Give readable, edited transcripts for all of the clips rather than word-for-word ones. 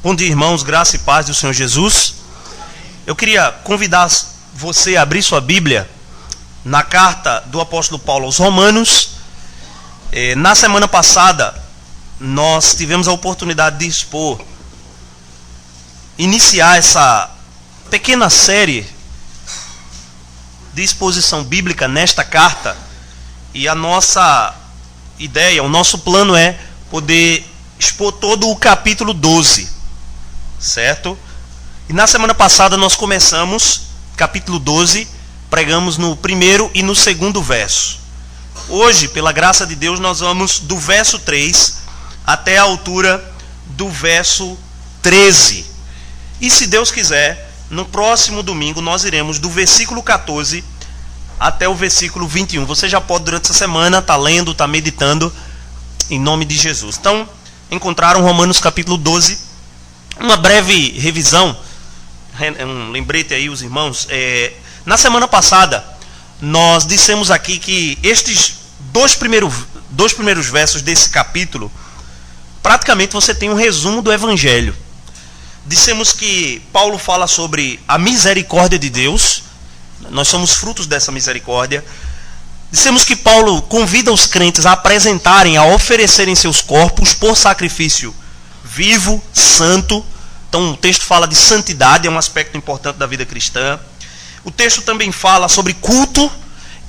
Bom dia, irmãos, graça e paz do Senhor Jesus. Eu queria convidar você a abrir sua Bíblia na carta do apóstolo Paulo aos Romanos. Na semana passada, nós tivemos a oportunidade de iniciar essa pequena série de exposição bíblica nesta carta. E a nossa ideia, o nosso plano é poder expor todo o capítulo 12. Certo? E na semana passada nós começamos capítulo 12, pregamos no primeiro e no segundo verso. Hoje, pela graça de Deus, nós vamos do verso 3 até a altura do verso 13. E se Deus quiser, no próximo domingo nós iremos do versículo 14 até o versículo 21. Você já pode durante essa semana estar lendo, estar meditando em nome de Jesus. Então, encontraram Romanos capítulo 12. Uma breve revisão, um lembrete aí os irmãos. Na semana passada, nós dissemos aqui que estes dois primeiros versos desse capítulo, praticamente você tem um resumo do Evangelho. Dissemos que Paulo fala sobre a misericórdia de Deus, nós somos frutos dessa misericórdia. Dissemos que Paulo convida os crentes a apresentarem, a oferecerem seus corpos por sacrifício vivo, santo. Então o texto fala de santidade, é um aspecto importante da vida cristã. O texto também fala sobre culto.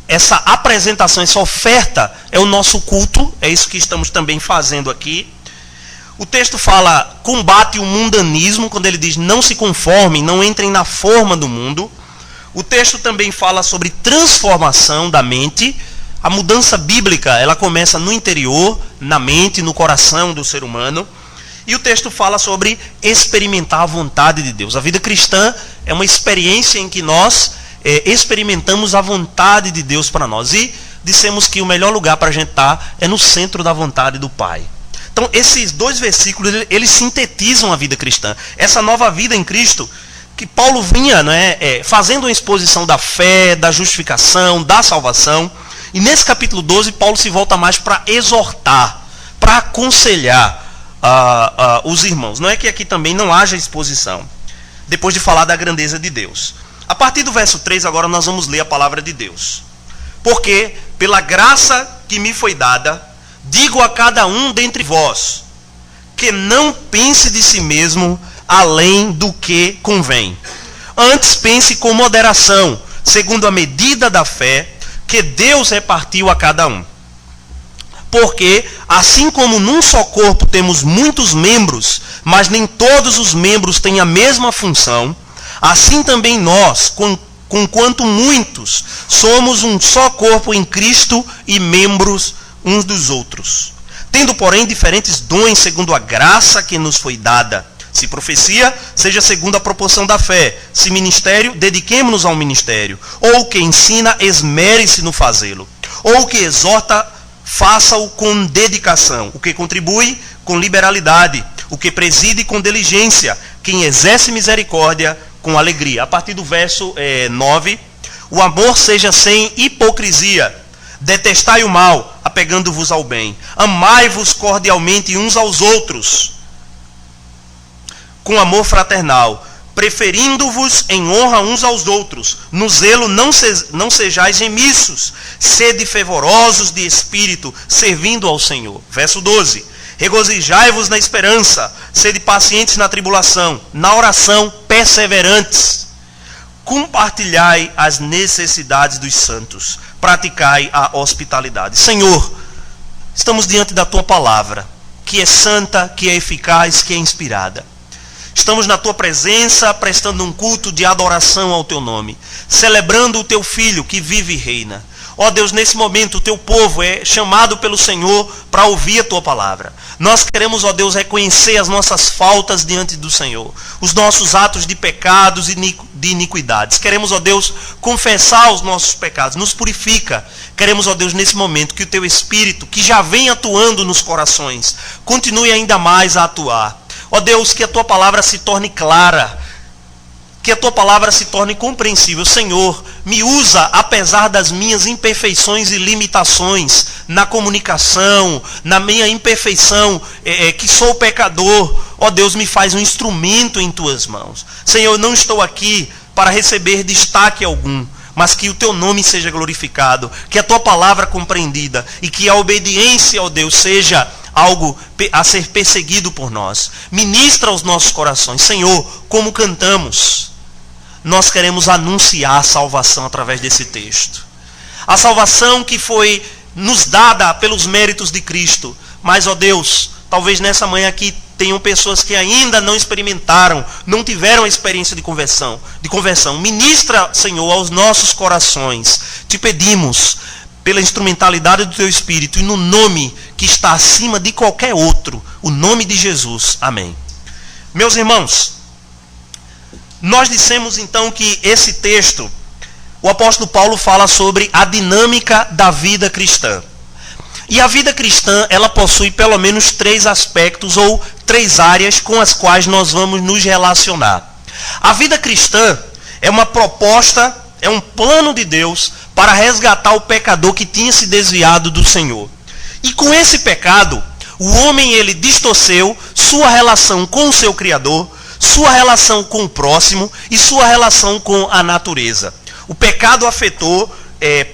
Essa apresentação, essa oferta é o nosso culto, é isso que estamos também fazendo aqui. O texto fala, combate o mundanismo, quando ele diz não se conformem, não entrem na forma do mundo. O texto também fala sobre transformação da mente. A mudança bíblica, ela começa no interior, na mente, no coração do ser humano. E o texto fala sobre experimentar a vontade de Deus. A vida cristã é uma experiência em que nós experimentamos a vontade de Deus para nós. E dissemos que o melhor lugar para a gente estar é no centro da vontade do Pai. Então esses dois versículos, eles sintetizam a vida cristã. Essa nova vida em Cristo, que Paulo vinha fazendo uma exposição da fé, da justificação, da salvação. E nesse capítulo 12, Paulo se volta mais para exortar, para aconselhar os irmãos. Não é que aqui também não haja exposição, depois de falar da grandeza de Deus. A partir do verso 3 agora nós vamos ler a palavra de Deus. Porque pela graça que me foi dada, digo a cada um dentre vós, que não pense de si mesmo além do que convém. Antes pense com moderação, segundo a medida da fé que Deus repartiu a cada um. Porque, assim como num só corpo temos muitos membros, mas nem todos os membros têm a mesma função, assim também nós, conquanto muitos, somos um só corpo em Cristo e membros uns dos outros. Tendo, porém, diferentes dons segundo a graça que nos foi dada. Se profecia, seja segundo a proporção da fé. Se ministério, dediquemo-nos ao ministério. Ou o que ensina, esmere-se no fazê-lo. Ou o que exorta, faça-o com dedicação. O que contribui, com liberalidade. O que preside, com diligência. Quem exerce misericórdia, com alegria. A partir do verso 9. O amor seja sem hipocrisia. Detestai o mal, apegando-vos ao bem. Amai-vos cordialmente uns aos outros, com amor fraternal, preferindo-vos em honra uns aos outros. No zelo não sejais remissos, sede fervorosos de espírito, servindo ao Senhor. Verso 12. Regozijai-vos na esperança, sede pacientes na tribulação, na oração perseverantes. Compartilhai as necessidades dos santos, praticai a hospitalidade. Senhor, estamos diante da Tua palavra, que é santa, que é eficaz, que é inspirada. Estamos na Tua presença, prestando um culto de adoração ao Teu nome, celebrando o Teu Filho que vive e reina. Ó Deus, nesse momento o Teu povo é chamado pelo Senhor para ouvir a Tua palavra. Nós queremos, ó Deus, reconhecer as nossas faltas diante do Senhor, os nossos atos de pecados e de iniquidades. Queremos, ó Deus, confessar os nossos pecados, nos purifica. Queremos, ó Deus, nesse momento que o Teu Espírito, que já vem atuando nos corações, continue ainda mais a atuar. Ó Deus, que a Tua palavra se torne clara, que a Tua palavra se torne compreensível. Senhor, me usa apesar das minhas imperfeições e limitações na comunicação, na minha imperfeição, que sou pecador. Ó Deus, me faz um instrumento em tuas mãos. Senhor, eu não estou aqui para receber destaque algum, mas que o teu nome seja glorificado, que a tua palavra compreendida e que a obediência, ó Deus, seja algo a ser perseguido por nós. Ministra aos nossos corações. Senhor, como cantamos, nós queremos anunciar a salvação através desse texto. A salvação que foi nos dada pelos méritos de Cristo. Mas, ó Deus, talvez nessa manhã aqui tenham pessoas que ainda não experimentaram, não tiveram a experiência de conversão. Ministra, Senhor, aos nossos corações. Te pedimos, pela instrumentalidade do teu Espírito e no nome que está acima de qualquer outro, o nome de Jesus. Amém. Meus irmãos, nós dissemos então que esse texto, o apóstolo Paulo fala sobre a dinâmica da vida cristã. E a vida cristã, ela possui pelo menos 3 aspectos ou 3 áreas com as quais nós vamos nos relacionar. A vida cristã é uma proposta, é um plano de Deus para resgatar o pecador que tinha se desviado do Senhor. E com esse pecado, o homem ele distorceu sua relação com o seu Criador, sua relação com o próximo e sua relação com a natureza. O pecado afetou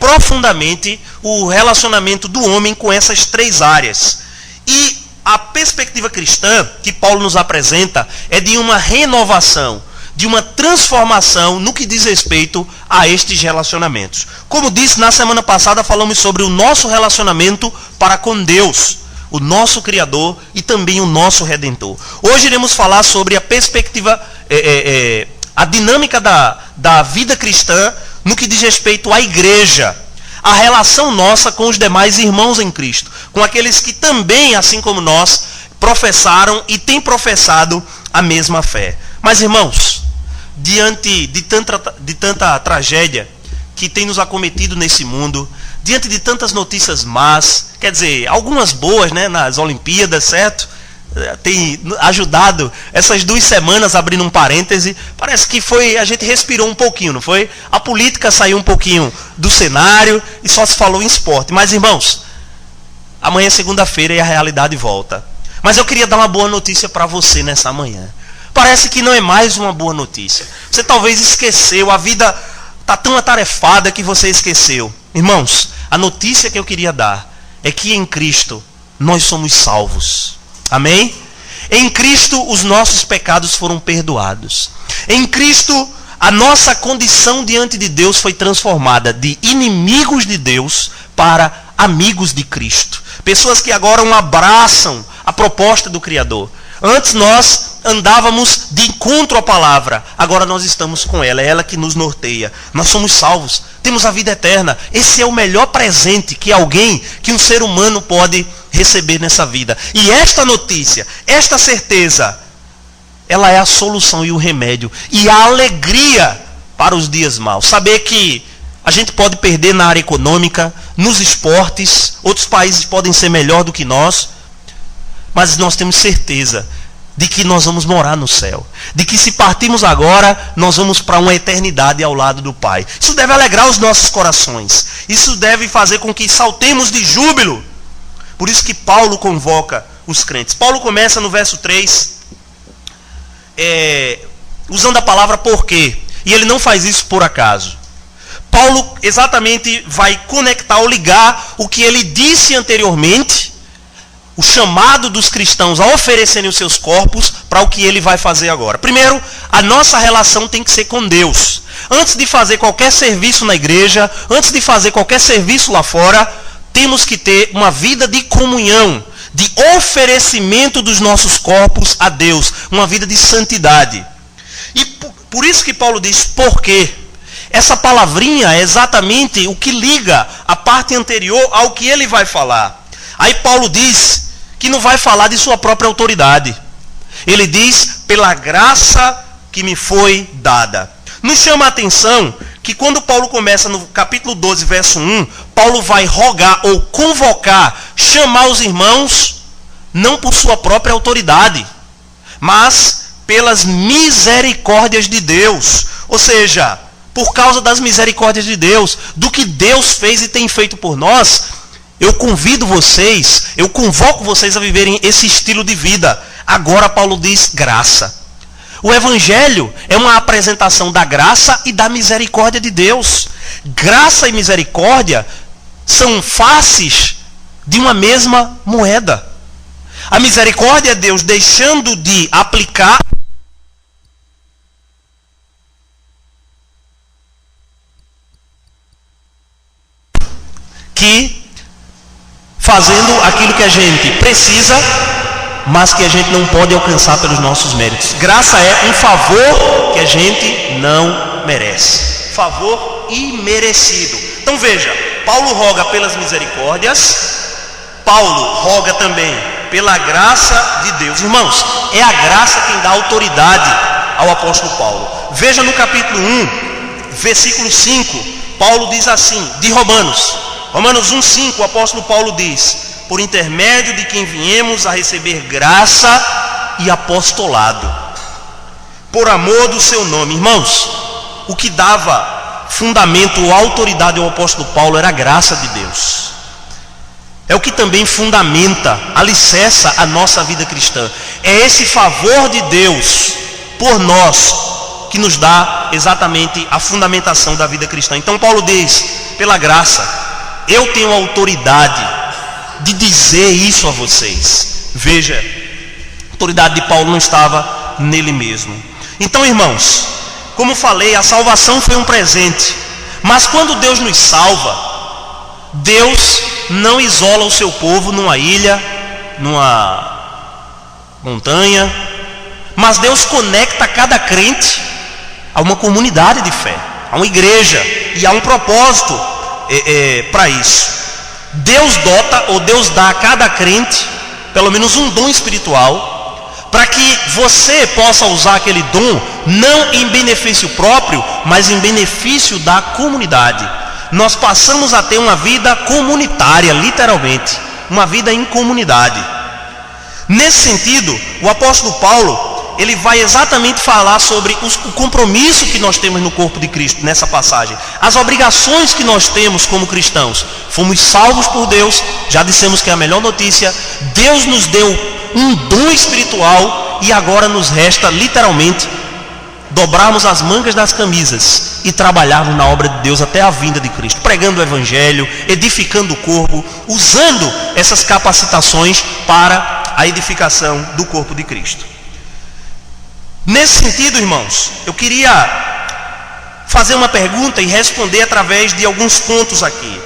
profundamente o relacionamento do homem com essas 3 áreas. E a perspectiva cristã que Paulo nos apresenta é de uma renovação, de uma transformação no que diz respeito a estes relacionamentos. Como disse na semana passada, falamos sobre o nosso relacionamento para com Deus, o nosso Criador e também o nosso Redentor. Hoje iremos falar sobre a perspectiva, a dinâmica da vida cristã no que diz respeito à igreja, a relação nossa com os demais irmãos em Cristo, com aqueles que também, assim como nós, professaram e têm professado a mesma fé. Mas, irmãos, diante de tanta tragédia que tem nos acometido nesse mundo, diante de tantas notícias más, quer dizer, algumas boas, né, nas Olimpíadas, certo? Tem ajudado essas 2 semanas, abrindo um parêntese, parece que a gente respirou um pouquinho, não foi? A política saiu um pouquinho do cenário e só se falou em esporte. Mas, irmãos, amanhã é segunda-feira e a realidade volta. Mas eu queria dar uma boa notícia para você nessa manhã. Parece que não é mais uma boa notícia. Você talvez esqueceu, a vida está tão atarefada que você esqueceu. Irmãos, a notícia que eu queria dar é que em Cristo nós somos salvos. Amém? Em Cristo os nossos pecados foram perdoados. Em Cristo a nossa condição diante de Deus foi transformada de inimigos de Deus para amigos de Cristo. Pessoas que agora abraçam a proposta do Criador. Antes nós andávamos de encontro à palavra, agora nós estamos com ela, é ela que nos norteia. Nós somos salvos, temos a vida eterna. Esse é o melhor presente que um ser humano pode receber nessa vida. E esta notícia, esta certeza, ela é a solução e o remédio e a alegria para os dias maus. Saber que a gente pode perder na área econômica, nos esportes, outros países podem ser melhor do que nós, mas nós temos certeza de que nós vamos morar no céu. De que se partirmos agora, nós vamos para uma eternidade ao lado do Pai. Isso deve alegrar os nossos corações. Isso deve fazer com que saltemos de júbilo. Por isso que Paulo convoca os crentes. Paulo começa no verso 3, usando a palavra porquê. E ele não faz isso por acaso. Paulo exatamente vai conectar ou ligar o que ele disse anteriormente, o chamado dos cristãos a oferecerem os seus corpos, para o que ele vai fazer agora. Primeiro, a nossa relação tem que ser com Deus. Antes de fazer qualquer serviço na igreja, antes de fazer qualquer serviço lá fora, temos que ter uma vida de comunhão, de oferecimento dos nossos corpos a Deus, uma vida de santidade. E por isso que Paulo diz, por quê? Essa palavrinha é exatamente o que liga a parte anterior ao que ele vai falar. Aí Paulo diz que não vai falar de sua própria autoridade. Ele diz, pela graça que me foi dada. Nos chama a atenção que quando Paulo começa no capítulo 12, verso 1, Paulo vai rogar ou convocar, chamar os irmãos, não por sua própria autoridade, mas pelas misericórdias de Deus. Ou seja, por causa das misericórdias de Deus, do que Deus fez e tem feito por nós, eu convido vocês, eu convoco vocês a viverem esse estilo de vida, Agora Paulo diz graça. O Evangelho é uma apresentação da graça e da misericórdia de Deus. Graça e misericórdia são faces de uma mesma moeda. A misericórdia é Deus deixando de aplicar que fazendo aquilo que a gente precisa, mas que a gente não pode alcançar pelos nossos méritos. Graça é um favor que a gente não merece. Favor imerecido. Então veja, Paulo roga pelas misericórdias, Paulo roga também pela graça de Deus. Irmãos, é a graça quem dá autoridade ao apóstolo Paulo. Veja no capítulo 1, versículo 5, Paulo diz assim, de Romanos 1,5, o apóstolo Paulo diz: por intermédio de quem viemos a receber graça e apostolado, por amor do seu nome. Irmãos, o que dava fundamento ou autoridade ao apóstolo Paulo era a graça de Deus. É o que também fundamenta, alicerça a nossa vida cristã. É esse favor de Deus por nós que nos dá exatamente a fundamentação da vida cristã. Então Paulo diz, pela graça, eu tenho autoridade de dizer isso a vocês. Veja, a autoridade de Paulo não estava nele mesmo. Então, irmãos, como falei, a salvação foi um presente. Mas quando Deus nos salva, Deus não isola o seu povo numa ilha, numa montanha, mas Deus conecta cada crente a uma comunidade de fé, a uma igreja, e há um propósito para isso. Deus dota, ou Deus dá a cada crente pelo menos um dom espiritual, para que você possa usar aquele dom não em benefício próprio, mas em benefício da comunidade. Nós passamos a ter uma vida comunitária, literalmente, uma vida em comunidade. Nesse sentido, o apóstolo Paulo, ele vai exatamente falar sobre o compromisso que nós temos no corpo de Cristo, nessa passagem. As obrigações que nós temos como cristãos. Fomos salvos por Deus, já dissemos que é a melhor notícia. Deus nos deu um dom espiritual e agora nos resta, literalmente, dobrarmos as mangas das camisas e trabalharmos na obra de Deus até a vinda de Cristo, pregando o Evangelho, edificando o corpo, usando essas capacitações para a edificação do corpo de Cristo. Nesse sentido, irmãos, eu queria fazer uma pergunta e responder através de alguns pontos aqui.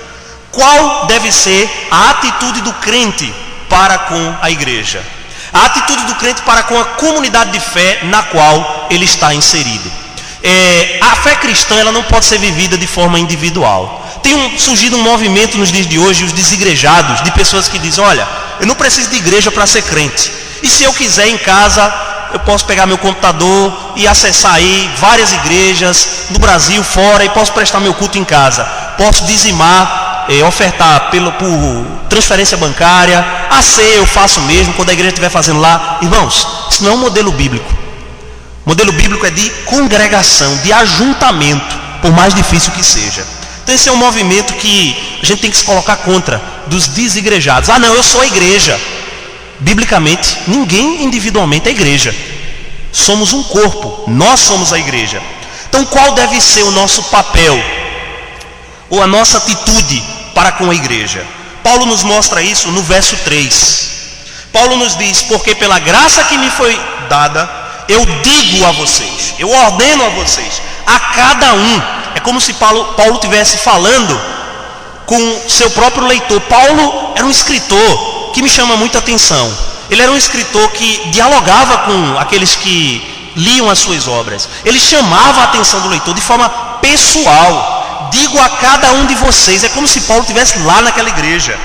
Qual deve ser a atitude do crente para com a igreja? A atitude do crente para com a comunidade de fé na qual ele está inserido. A fé cristã, ela não pode ser vivida de forma individual. Tem surgido um movimento nos dias de hoje, os desigrejados, de pessoas que dizem: olha, eu não preciso de igreja para ser crente, e se eu quiser em casa, eu posso pegar meu computador e acessar aí várias igrejas no Brasil, fora, e posso prestar meu culto em casa. Posso dizimar, ofertar por transferência bancária, a ceia eu faço mesmo, quando a igreja estiver fazendo lá. Irmãos, isso não é um modelo bíblico. O modelo bíblico é de congregação, de ajuntamento, por mais difícil que seja. Então esse é um movimento que a gente tem que se colocar contra, dos desigrejados. Ah não, eu sou a igreja. Biblicamente, ninguém individualmente é igreja. Somos um corpo, nós somos a igreja. Então qual deve ser o nosso papel, ou a nossa atitude para com a igreja? Paulo nos mostra isso no verso 3. Paulo nos diz: porque pela graça que me foi dada, eu digo a vocês, eu ordeno a vocês, a cada um. É como se Paulo estivesse falando com seu próprio leitor. Paulo era um escritor que me chama muita atenção. Ele era um escritor que dialogava com aqueles que liam as suas obras. Ele chamava a atenção do leitor de forma pessoal. Digo a cada um de vocês, é como se Paulo estivesse lá naquela igreja: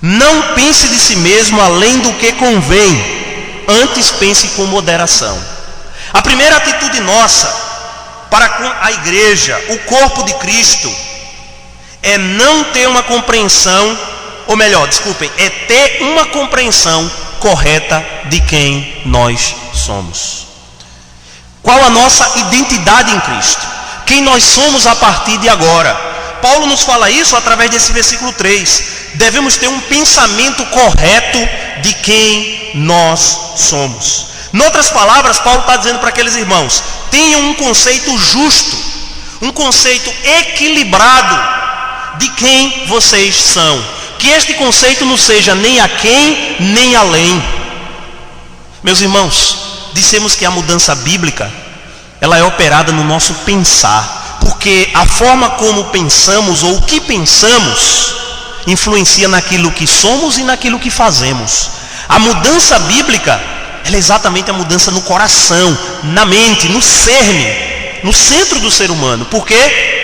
não pense de si mesmo além do que convém, antes pense com moderação. A primeira atitude nossa para com a igreja, o corpo de Cristo, é não ter uma compreensão, ou melhor, desculpem, é ter uma compreensão correta de quem nós somos. Qual a nossa identidade em Cristo? Quem nós somos a partir de agora? Paulo nos fala isso através desse versículo 3. Devemos ter um pensamento correto de quem nós somos. Em outras palavras, Paulo está dizendo para aqueles irmãos: tenham um conceito justo, um conceito equilibrado de quem vocês são. Que este conceito não seja nem aquém, nem além. Meus irmãos, dissemos que a mudança bíblica, ela é operada no nosso pensar, porque a forma como pensamos ou o que pensamos influencia naquilo que somos e naquilo que fazemos. A mudança bíblica, ela é exatamente a mudança no coração, na mente, no cerne, no centro do ser humano. Por quê?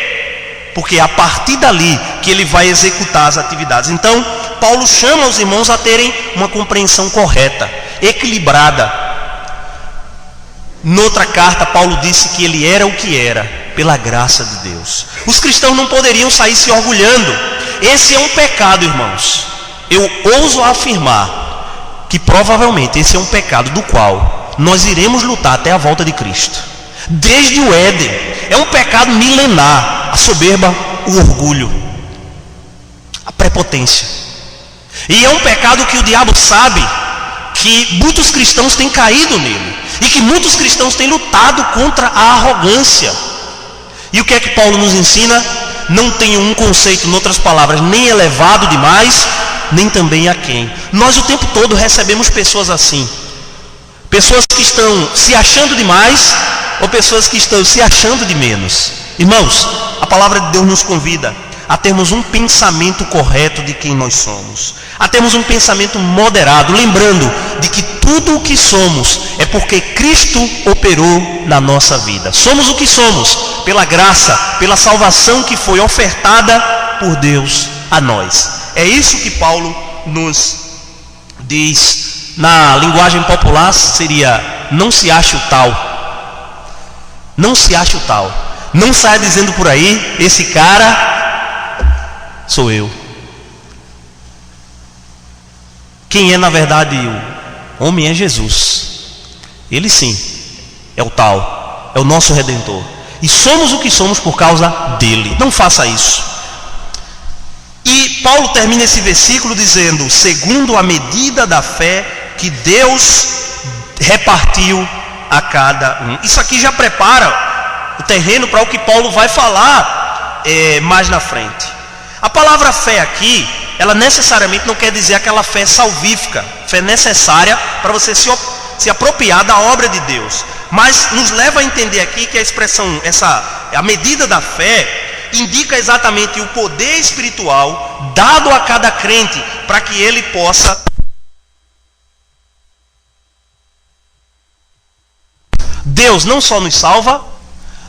Porque é a partir dali que ele vai executar as atividades. Então, Paulo chama os irmãos a terem uma compreensão correta, equilibrada. Noutra carta, Paulo disse que ele era o que era, pela graça de Deus. Os cristãos não poderiam sair se orgulhando. Esse é um pecado, irmãos. Eu ouso afirmar que provavelmente esse é um pecado do qual nós iremos lutar até a volta de Cristo. Desde o Éden, é um pecado milenar. A soberba, o orgulho, a prepotência. E é um pecado que o diabo sabe que muitos cristãos têm caído nele, e que muitos cristãos têm lutado contra a arrogância. E o que é que Paulo nos ensina? Não tenham um conceito, em outras palavras, nem elevado demais, nem também aquém. Nós o tempo todo recebemos pessoas assim, pessoas que estão se achando demais, ou pessoas que estão se achando de menos. Irmãos, a palavra de Deus nos convida a termos um pensamento correto de quem nós somos, a termos um pensamento moderado, lembrando de que tudo o que somos é porque Cristo operou na nossa vida. Somos o que somos pela graça, pela salvação que foi ofertada por Deus a nós. É isso que Paulo nos diz. Na linguagem popular seria: não se ache o tal. Não se ache o tal. Não saia dizendo por aí: esse cara sou eu. Quem é na verdade o homem é Jesus. Ele sim é o tal, é o nosso Redentor. E somos o que somos por causa dele. Não faça isso. E Paulo termina esse versículo dizendo: segundo a medida da fé que Deus repartiu a cada um. Isso aqui já prepara o terreno para o que Paulo vai falar mais na frente. A palavra fé aqui, ela necessariamente não quer dizer aquela fé salvífica, fé necessária para você se apropriar da obra de Deus, mas nos leva a entender aqui que a expressão, a medida da fé, indica exatamente o poder espiritual dado a cada crente para que ele possa Deus não só nos salva,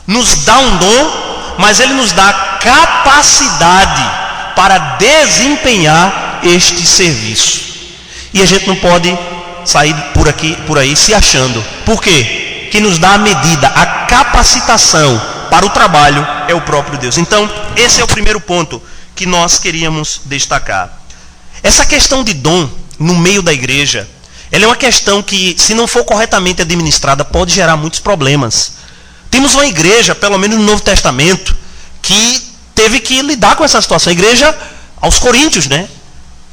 nos dá um dom, mas Ele nos dá capacidade para desempenhar este serviço. E a gente não pode sair por aí se achando. Por quê? Que nos dá a medida, a capacitação para o trabalho é o próprio Deus. Então, esse é o primeiro ponto que nós queríamos destacar. Essa questão de dom no meio da igreja, ela é uma questão que, se não for corretamente administrada, pode gerar muitos problemas. Temos uma igreja, pelo menos no Novo Testamento, que teve que lidar com essa situação. A igreja aos Coríntios, né?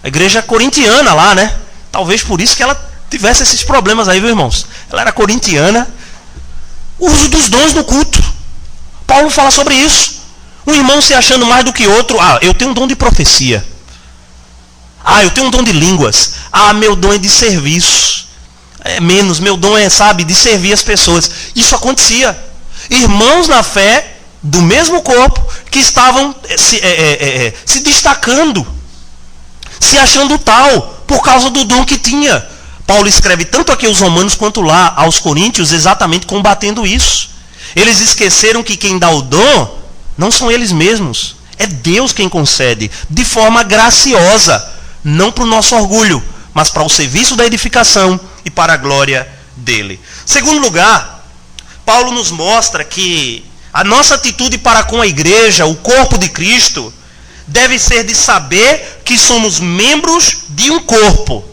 A igreja corintiana lá, né? Talvez por isso que ela tivesse esses problemas aí, viu, irmãos? Ela era corintiana. O uso dos dons no culto. Paulo fala sobre isso. Um irmão se achando mais do que outro. Ah, eu tenho um dom de profecia. Ah, eu tenho um dom de línguas. Ah, meu dom é de serviço. É menos, meu dom é, de servir as pessoas. Isso acontecia. Irmãos na fé, do mesmo corpo, que estavam se destacando, se achando tal, por causa do dom que tinha. Paulo escreve tanto aqui aos Romanos quanto lá aos Coríntios, exatamente combatendo isso. Eles esqueceram que quem dá o dom não são eles mesmos. É Deus quem concede, de forma graciosa. Não para o nosso orgulho, mas para o serviço da edificação e para a glória dele. Segundo lugar, Paulo nos mostra que a nossa atitude para com a igreja, o corpo de Cristo, deve ser de saber que somos membros de um corpo.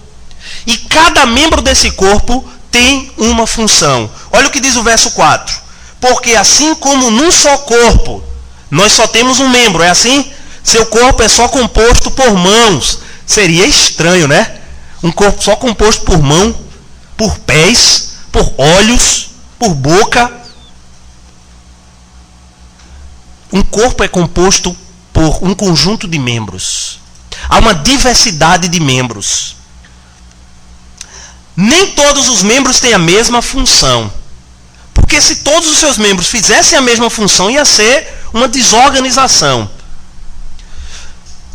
E cada membro desse corpo tem uma função. Olha o que diz o verso 4. Porque assim como num só corpo, nós só temos um membro, é assim? Seu corpo é só composto por mãos. Seria estranho, né? Um corpo só composto por mão, por pés, por olhos, por boca. Um corpo é composto por um conjunto de membros. Há uma diversidade de membros. Nem todos os membros têm a mesma função. Porque se todos os seus membros fizessem a mesma função, ia ser uma desorganização.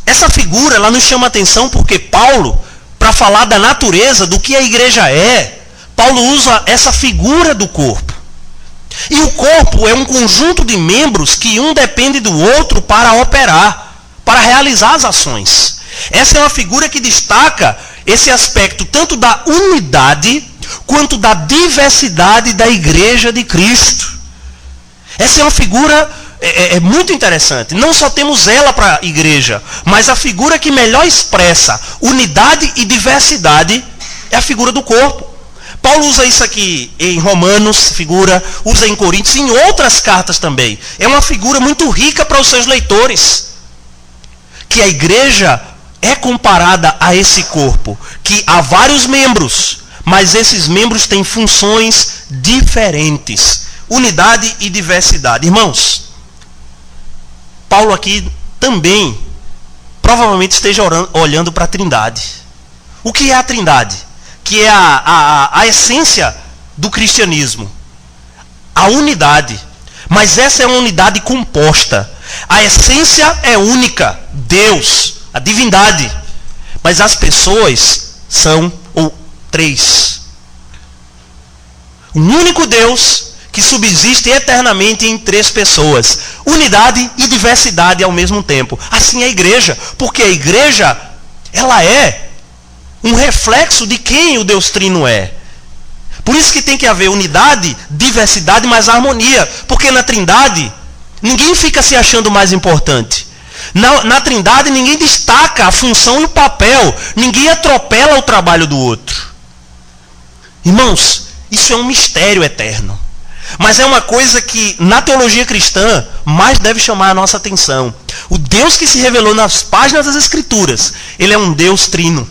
Essa figura, ela nos chama a atenção porque Paulo, para falar da natureza, do que a igreja é, Paulo usa essa figura do corpo. E o corpo é um conjunto de membros que um depende do outro para operar, para realizar as ações. Essa é uma figura que destaca esse aspecto tanto da unidade quanto da diversidade da igreja de Cristo. Essa é uma figura muito interessante. Não só temos ela para a igreja, mas a figura que melhor expressa unidade e diversidade é a figura do corpo. Paulo usa isso aqui em Romanos, figura, usa em Coríntios, em outras cartas também. É uma figura muito rica para os seus leitores. Que a igreja é comparada a esse corpo, que há vários membros, mas esses membros têm funções diferentes. Unidade e diversidade. Irmãos, Paulo aqui também provavelmente esteja olhando para a Trindade. O que é a Trindade? Que é a essência do cristianismo. A unidade. Mas essa é uma unidade composta. A essência é única. Deus, a divindade. Mas as pessoas são três. Um único Deus que subsiste eternamente em três pessoas. Unidade e diversidade ao mesmo tempo. Assim é a igreja. Porque a igreja, ela é um reflexo de quem o Deus Trino é. Por isso que tem que haver unidade, diversidade, mas harmonia. Porque na Trindade, ninguém fica se achando mais importante. Na Trindade, ninguém destaca a função e o papel. Ninguém atropela o trabalho do outro. Irmãos, isso é um mistério eterno. Mas é uma coisa que, na teologia cristã, mais deve chamar a nossa atenção. O Deus que se revelou nas páginas das Escrituras, ele é um Deus trino.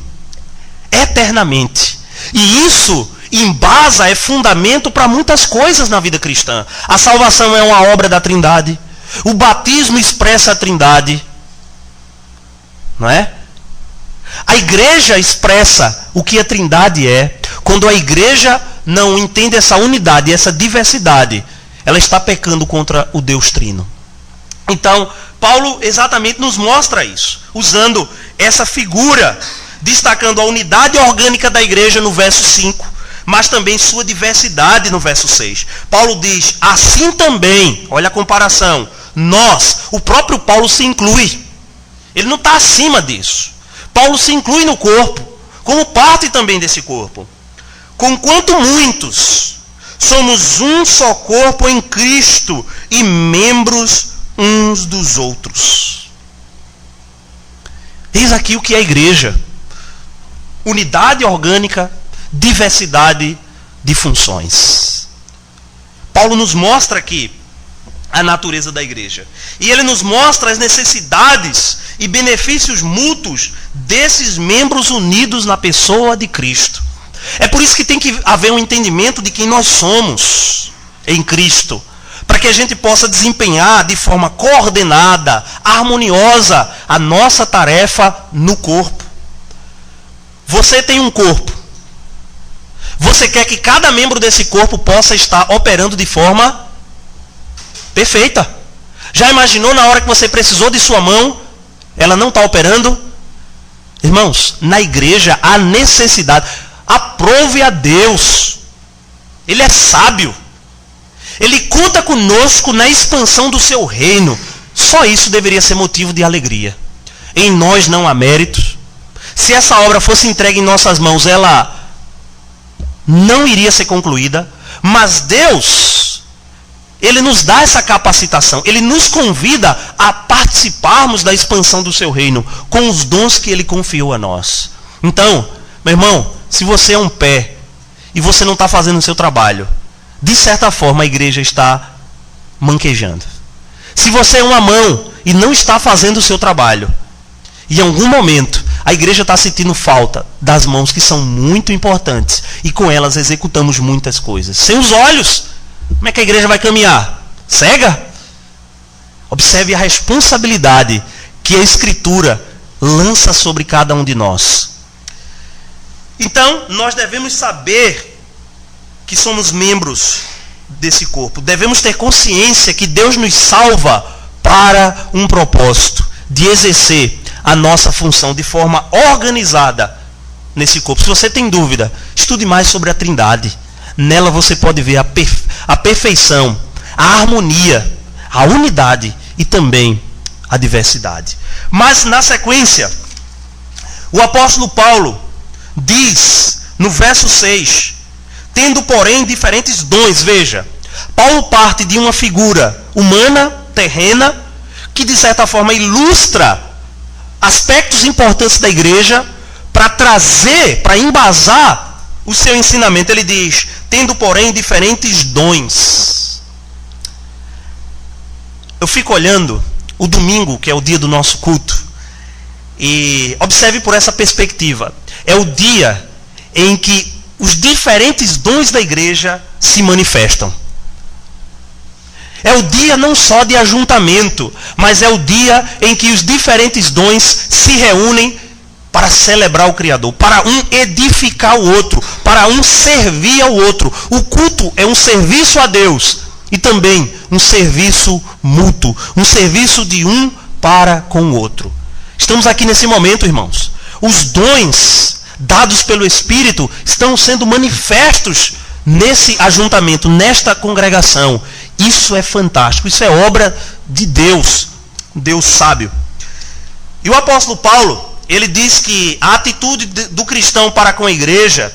Eternamente. E isso embasa, é fundamento para muitas coisas na vida cristã. A salvação é uma obra da Trindade. O batismo expressa a Trindade. Não é? A igreja expressa o que a Trindade é. Quando a igreja não entende essa unidade, essa diversidade, ela está pecando contra o Deus Trino. Então, Paulo exatamente nos mostra isso, usando essa figura, destacando a unidade orgânica da igreja no verso 5, mas também sua diversidade no verso 6. Paulo diz, assim também, olha a comparação, nós, o próprio Paulo se inclui. Ele não está acima disso. Paulo se inclui no corpo, como parte também desse corpo. Conquanto muitos somos um só corpo em Cristo e membros uns dos outros. Eis aqui o que é a igreja. Unidade orgânica, diversidade de funções. Paulo nos mostra aqui a natureza da igreja. E ele nos mostra as necessidades e benefícios mútuos desses membros unidos na pessoa de Cristo. É por isso que tem que haver um entendimento de quem nós somos em Cristo, para que a gente possa desempenhar de forma coordenada, harmoniosa, a nossa tarefa no corpo. Você tem um corpo. Você quer que cada membro desse corpo possa estar operando de forma perfeita. Já imaginou na hora que você precisou de sua mão, ela não está operando? Irmãos, na igreja há necessidade. Aprove a Deus. Ele é sábio. Ele conta conosco na expansão do seu reino. Só isso deveria ser motivo de alegria. Em nós não há méritos. Se essa obra fosse entregue em nossas mãos, ela não iria ser concluída. Mas Deus, Ele nos dá essa capacitação. Ele nos convida a participarmos da expansão do seu reino com os dons que Ele confiou a nós. Então, meu irmão, se você é um pé e você não está fazendo o seu trabalho, de certa forma a igreja está manquejando. Se você é uma mão e não está fazendo o seu trabalho, e em algum momento A igreja está sentindo falta das mãos que são muito importantes e com elas executamos muitas coisas. Sem os olhos, como é que a igreja vai caminhar? Cega? Observe a responsabilidade que a Escritura lança sobre cada um de nós. Então, nós devemos saber que somos membros desse corpo. Devemos ter consciência que Deus nos salva para um propósito de exercer a nossa função de forma organizada nesse corpo. Se você tem dúvida, estude mais sobre a Trindade. Nela você pode ver a perfeição, a harmonia, a unidade e também a diversidade. Mas na sequência, o apóstolo Paulo diz no verso 6, tendo porém diferentes dons. Veja, Paulo parte de uma figura humana, terrena, que de certa forma ilustra aspectos importantes da igreja para trazer, para embasar o seu ensinamento. Ele diz, tendo porém diferentes dons. Eu fico olhando o domingo, que é o dia do nosso culto, e observe por essa perspectiva. É o dia em que os diferentes dons da igreja se manifestam. É o dia não só de ajuntamento, mas é o dia em que os diferentes dons se reúnem para celebrar o Criador, para um edificar o outro, para um servir ao outro. O culto é um serviço a Deus e também um serviço mútuo, um serviço de um para com o outro. Estamos aqui nesse momento, irmãos. Os dons dados pelo Espírito estão sendo manifestos nesse ajuntamento, nesta congregação. Isso é fantástico, isso é obra de Deus, Deus sábio. E o apóstolo Paulo, ele diz que a atitude do cristão para com a igreja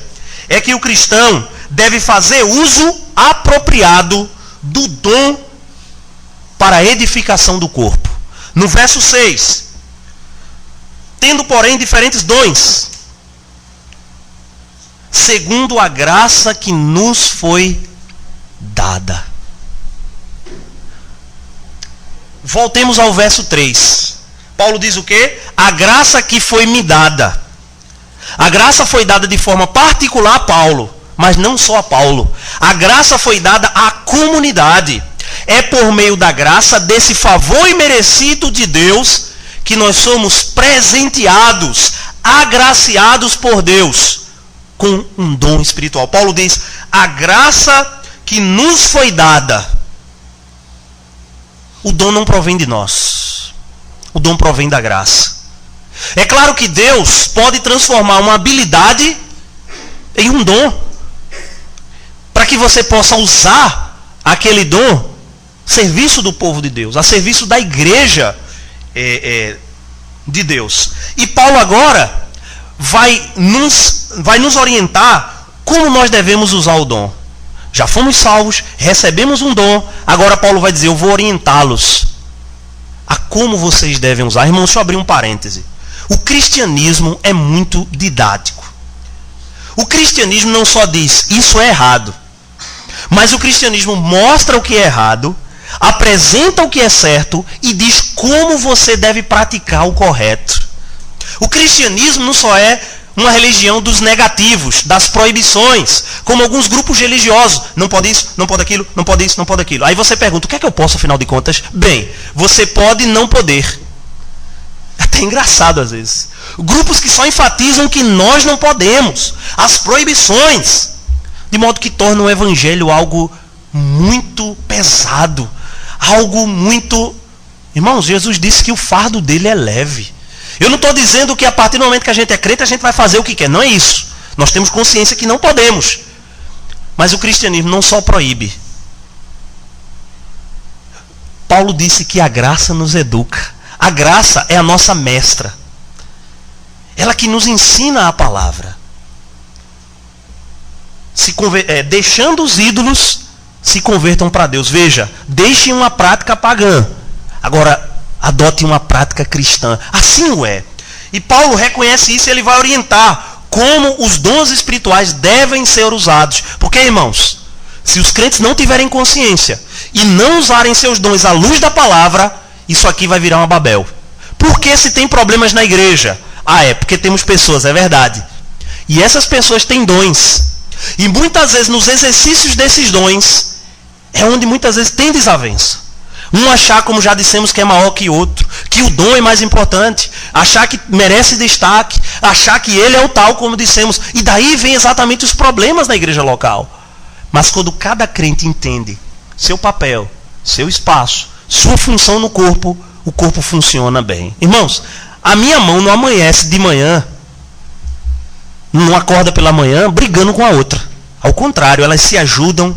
é que o cristão deve fazer uso apropriado do dom para a edificação do corpo. No verso 6, tendo porém diferentes dons, segundo a graça que nos foi dada. Voltemos ao verso 3. Paulo diz o quê? A graça que foi me dada. A graça foi dada de forma particular a Paulo, mas não só a Paulo. A graça foi dada à comunidade. É por meio da graça, desse favor imerecido de Deus, que nós somos presenteados, agraciados por Deus com um dom espiritual. Paulo diz, a graça que nos foi dada. O dom não provém de nós. O dom provém da graça. É claro que Deus pode transformar uma habilidade em um dom, para que você possa usar aquele dom a serviço do povo de Deus, a serviço da igreja de Deus. E Paulo agora vai nos orientar como nós devemos usar o dom. Já fomos salvos, recebemos um dom, agora Paulo vai dizer, eu vou orientá-los a como vocês devem usar. Irmãos, deixa eu abrir um parêntese. O cristianismo é muito didático. O cristianismo não só diz, isso é errado, mas o cristianismo mostra o que é errado, apresenta o que é certo e diz como você deve praticar o correto. O cristianismo não só é uma religião dos negativos, das proibições, como alguns grupos religiosos. Não pode isso, não pode aquilo, não pode isso, não pode aquilo. Aí você pergunta, o que é que eu posso, afinal de contas? Bem, você pode não poder. Até engraçado às vezes. Grupos que só enfatizam que nós não podemos. As proibições. De modo que torna o evangelho algo muito pesado. Algo muito... Irmãos, Jesus disse que o fardo dele é leve. Eu não estou dizendo que a partir do momento que a gente é crente, a gente vai fazer o que quer. Não é isso. Nós temos consciência que não podemos. Mas o cristianismo não só proíbe. Paulo disse que a graça nos educa. A graça é a nossa mestra. Ela que nos ensina a palavra. Deixando os ídolos, se convertam para Deus. Veja, deixem uma prática pagã. Agora, adote uma prática cristã. Assim o é. E Paulo reconhece isso e ele vai orientar como os dons espirituais devem ser usados. Porque, irmãos, se os crentes não tiverem consciência e não usarem seus dons à luz da palavra, isso aqui vai virar uma Babel. Porque se tem problemas na igreja, Ah, é, porque temos pessoas, é verdade. E essas pessoas têm dons. E muitas vezes nos exercícios desses dons, é onde muitas vezes tem desavença. Um achar, como já dissemos, que é maior que outro, que o dom é mais importante, achar que merece destaque, achar que ele é o tal, como dissemos. E daí vem exatamente os problemas na igreja local. Mas quando cada crente entende seu papel, seu espaço, sua função no corpo, o corpo funciona bem. Irmãos, a minha mão não amanhece de manhã, não acorda pela manhã brigando com a outra. Ao contrário, elas se ajudam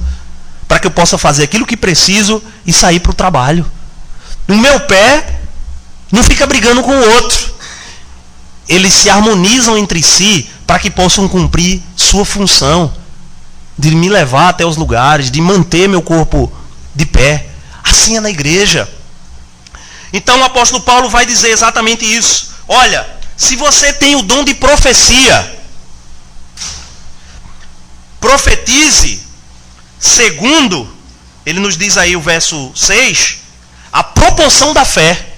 para que eu possa fazer aquilo que preciso e sair para o trabalho. O meu pé não fica brigando com o outro. Eles se harmonizam entre si para que possam cumprir sua função de me levar até os lugares, de manter meu corpo de pé. Assim é na igreja. Então o apóstolo Paulo vai dizer exatamente isso. Olha, se você tem o dom de profecia, profetize segundo, ele nos diz aí o verso 6, a proporção da fé.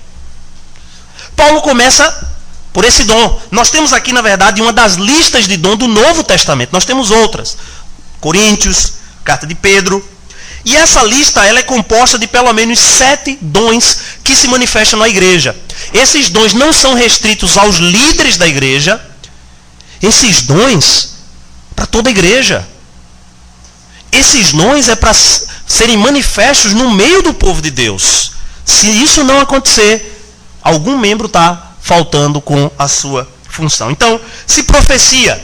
Paulo começa por esse dom. Nós temos aqui, na verdade, uma das listas de dom do Novo Testamento. Nós temos outras. Coríntios, carta de Pedro. E essa lista ela é composta de pelo menos 7 dons que se manifestam na igreja. Esses dons não são restritos aos líderes da igreja. Esses dons para toda a igreja. Esses dons é para serem manifestos no meio do povo de Deus. Se isso não acontecer, algum membro está faltando com a sua função. Então, se profecia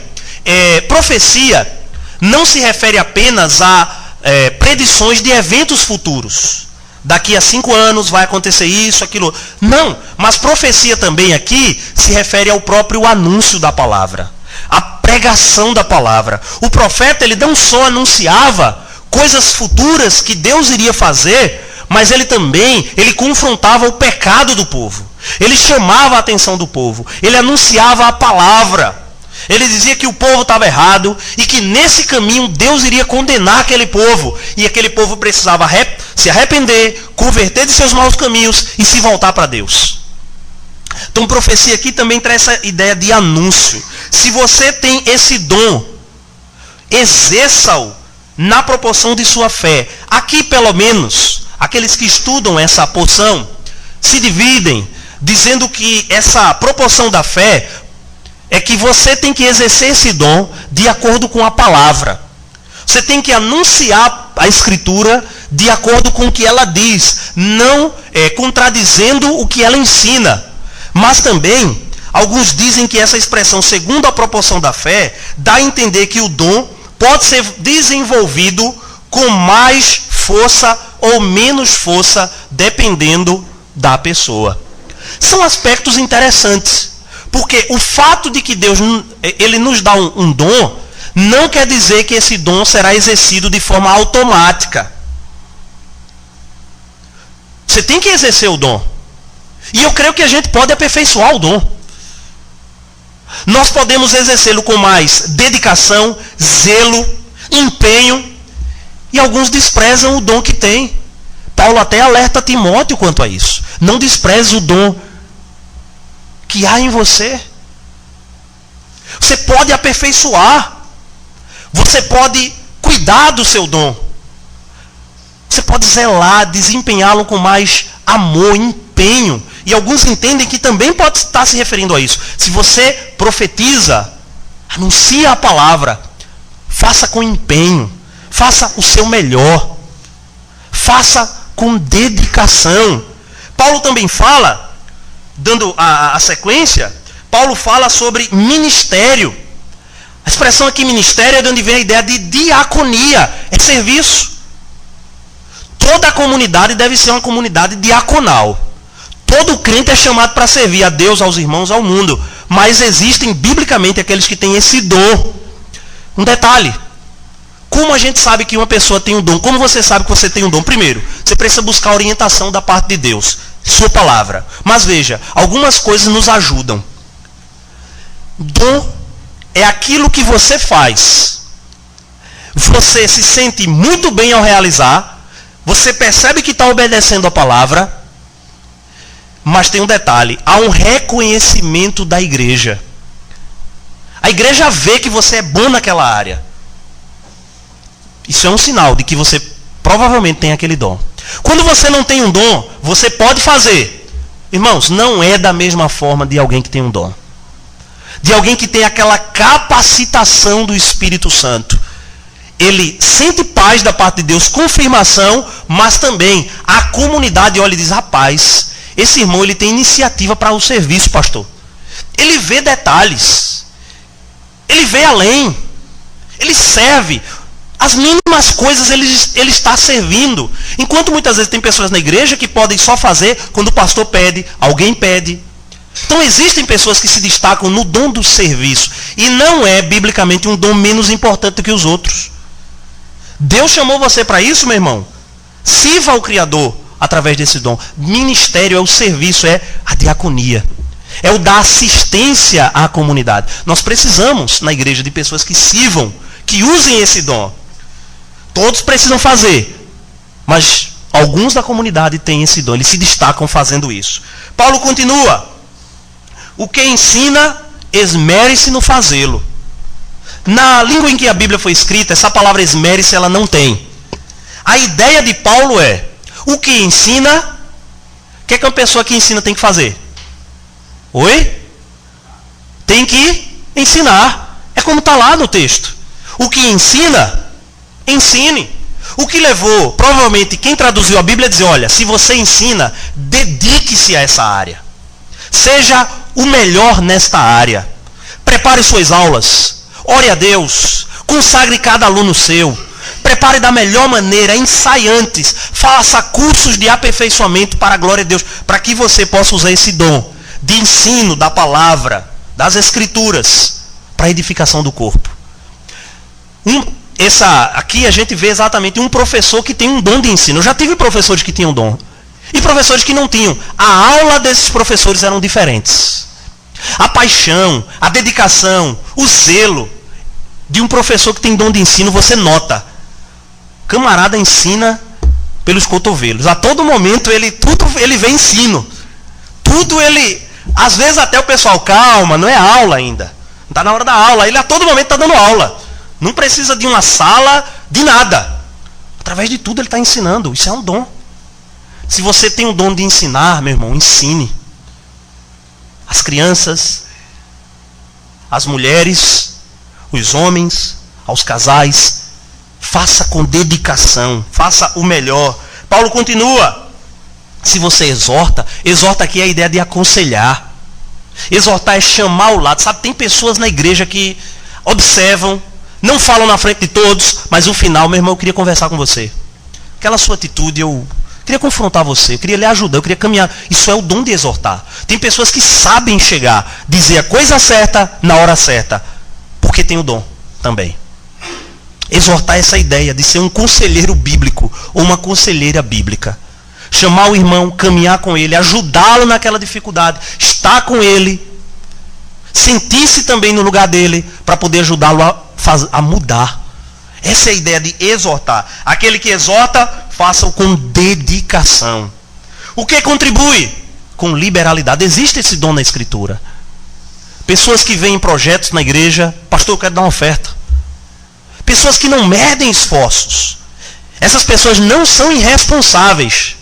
não se refere apenas a predições de eventos futuros. Daqui a 5 anos vai acontecer isso, aquilo. Não, mas profecia também aqui se refere ao próprio anúncio da palavra. A pregação da palavra. O profeta, ele não só anunciava coisas futuras que Deus iria fazer, mas ele confrontava o pecado do povo. Ele chamava a atenção do povo. Ele anunciava a palavra. Ele dizia que o povo estava errado e que nesse caminho Deus iria condenar aquele povo. E aquele povo precisava se arrepender, converter de seus maus caminhos e se voltar para Deus. Então, profecia aqui também traz essa ideia de anúncio. Se você tem esse dom, exerça-o na proporção de sua fé. Aqui, pelo menos, aqueles que estudam essa porção se dividem, dizendo que essa proporção da fé é que você tem que exercer esse dom de acordo com a palavra. Você tem que anunciar a Escritura de acordo com o que ela diz, não contradizendo o que ela ensina. Mas também, alguns dizem que essa expressão, segundo a proporção da fé, dá a entender que o dom pode ser desenvolvido com mais força ou menos força, dependendo da pessoa. São aspectos interessantes. Porque o fato de que Deus ele nos dá um dom, não quer dizer que esse dom será exercido de forma automática. Você tem que exercer o dom. E eu creio que a gente pode aperfeiçoar o dom. Nós podemos exercê-lo com mais dedicação, zelo, empenho. E alguns desprezam o dom que tem. Paulo até alerta Timóteo quanto a isso. Não despreze o dom que há em você. Você pode aperfeiçoar. Você pode cuidar do seu dom. Você pode zelar, desempenhá-lo com mais amor, empenho. E alguns entendem que também pode estar se referindo a isso. Se você profetiza, anuncia a palavra, faça com empenho, faça o seu melhor, faça com dedicação. Paulo também fala, dando a sequência, Paulo fala sobre ministério. A expressão aqui ministério é de onde vem a ideia de diaconia, é serviço. Toda a comunidade deve ser uma comunidade diaconal. Todo crente é chamado para servir a Deus, aos irmãos, ao mundo. Mas existem biblicamente aqueles que têm esse dom. Um detalhe. Como a gente sabe que uma pessoa tem um dom? Como você sabe que você tem um dom? Primeiro, você precisa buscar orientação da parte de Deus. Sua palavra. Mas veja, algumas coisas nos ajudam. Dom é aquilo que você faz. Você se sente muito bem ao realizar. Você percebe que está obedecendo a palavra. Mas tem um detalhe, há um reconhecimento da igreja. A igreja vê que você é bom naquela área. Isso é um sinal de que você provavelmente tem aquele dom. Quando você não tem um dom, você pode fazer. Irmãos, não é da mesma forma de alguém que tem um dom. De alguém que tem aquela capacitação do Espírito Santo. Ele sente paz da parte de Deus, confirmação, mas também a comunidade olha e diz, rapaz, esse irmão ele tem iniciativa para o serviço, pastor. Ele vê detalhes. Ele vê além. Ele serve. As mínimas coisas ele está servindo. Enquanto muitas vezes tem pessoas na igreja que podem só fazer quando o pastor pede, alguém pede. Então existem pessoas que se destacam no dom do serviço. E não é, biblicamente, um dom menos importante do que os outros. Deus chamou você para isso, meu irmão. Sirva ao Criador através desse dom. Ministério é o serviço, é a diaconia. É o da assistência à comunidade. Nós precisamos, na igreja, de pessoas que sirvam, que usem esse dom. Todos precisam fazer. Mas alguns da comunidade têm esse dom. Eles se destacam fazendo isso. Paulo continua. O que ensina, esmere-se no fazê-lo. Na língua em que a Bíblia foi escrita, essa palavra esmere-se ela não tem. A ideia de Paulo é, o que ensina, o que é que uma pessoa que ensina tem que fazer? Oi? Tem que ensinar. É como está lá no texto. O que ensina, ensine. O que levou, provavelmente, quem traduziu a Bíblia a dizer, olha, se você ensina, dedique-se a essa área. Seja o melhor nesta área. Prepare suas aulas. Ore a Deus. Consagre cada aluno seu. Prepare da melhor maneira, ensaie antes. Faça cursos de aperfeiçoamento para a glória de Deus. Para que você possa usar esse dom de ensino da palavra, das escrituras, para a edificação do corpo. Aqui a gente vê exatamente um professor que tem um dom de ensino. Eu já tive professores que tinham dom. E professores que não tinham. A aula desses professores eram diferentes. A paixão, a dedicação, o zelo de um professor que tem dom de ensino, você nota. Camarada ensina pelos cotovelos. A todo momento tudo ele vê ensino. Tudo ele... Às vezes até o pessoal, calma, não é aula ainda. Não está na hora da aula. Ele a todo momento está dando aula. Não precisa de uma sala, de nada. Através de tudo ele está ensinando. Isso é um dom. Se você tem o dom de ensinar, meu irmão, ensine. As crianças, as mulheres, os homens, aos casais. Faça com dedicação. Faça o melhor. Paulo continua. Se você exorta aqui é a ideia de aconselhar. Exortar é chamar ao lado. Sabe, tem pessoas na igreja que observam, não falam na frente de todos, mas no final, meu irmão, eu queria conversar com você. Aquela sua atitude, eu queria confrontar você, eu queria lhe ajudar, eu queria caminhar. Isso é o dom de exortar. Tem pessoas que sabem chegar, dizer a coisa certa na hora certa, porque tem o dom também. Exortar essa ideia de ser um conselheiro bíblico ou uma conselheira bíblica. Chamar o irmão, caminhar com ele, ajudá-lo naquela dificuldade, estar com ele, sentir-se também no lugar dele, para poder ajudá-lo a mudar. Essa é a ideia de exortar. Aquele que exorta, faça-o com dedicação. O que contribui? Com liberalidade. Existe esse dom na Escritura. Pessoas que veem projetos na igreja, pastor, eu quero dar uma oferta. Pessoas que não medem esforços. Essas pessoas não são irresponsáveis.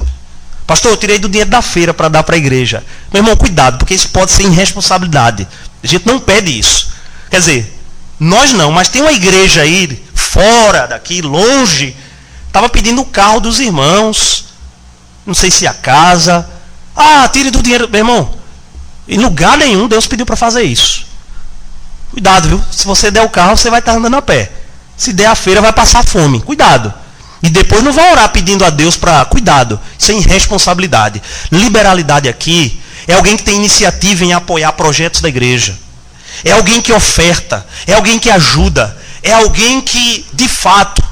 Pastor, eu tirei do dinheiro da feira para dar para a igreja. Meu irmão, cuidado, porque isso pode ser irresponsabilidade. A gente não pede isso. Quer dizer, nós não, mas tem uma igreja aí, fora daqui, longe, estava pedindo o carro dos irmãos. Não sei se a casa. Ah, tire do dinheiro. Meu irmão, em lugar nenhum Deus pediu para fazer isso. Cuidado, viu? Se você der o carro, você vai estar andando a pé. Se der a feira, vai passar fome. Cuidado. E depois não vai orar pedindo a Deus para... Cuidado, isso é irresponsabilidade. Liberalidade aqui é alguém que tem iniciativa em apoiar projetos da igreja. É alguém que oferta. É alguém que ajuda. É alguém que, de fato,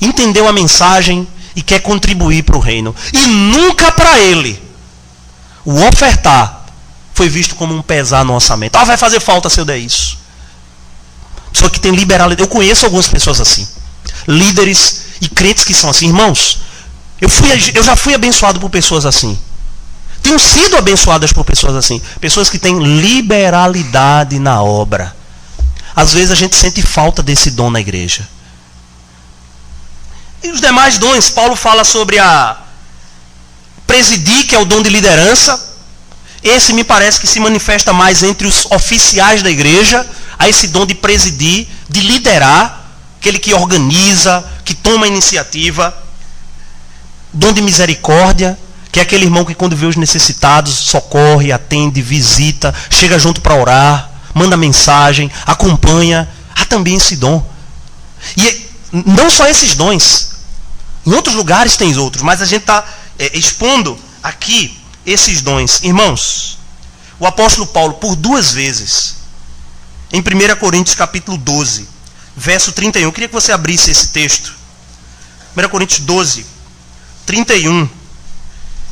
entendeu a mensagem e quer contribuir para o reino. E nunca para ele. O ofertar foi visto como um pesar no orçamento. Ah, vai fazer falta se eu der isso. Pessoa que tem liberalidade. Eu conheço algumas pessoas assim. Líderes e crentes que são assim. Irmãos, eu já fui abençoado por pessoas assim. tenho sido abençoadas por pessoas assim. Pessoas que têm liberalidade na obra. Às vezes a gente sente falta desse dom na igreja. E os demais dons, Paulo fala sobre a presidir, que é o dom de liderança. Esse me parece que se manifesta mais entre os oficiais da igreja, a esse dom de presidir, de liderar, aquele que organiza, que toma a iniciativa. Dom de misericórdia, que é aquele irmão que quando vê os necessitados, socorre, atende, visita, chega junto para orar, manda mensagem, acompanha. Há também esse dom. E não só esses dons. Em outros lugares tem outros, mas a gente está expondo aqui esses dons. Irmãos, o apóstolo Paulo, por 2 vezes, em 1 Coríntios capítulo 12, verso 31, eu queria que você abrisse esse texto. 1 Coríntios 12, 31.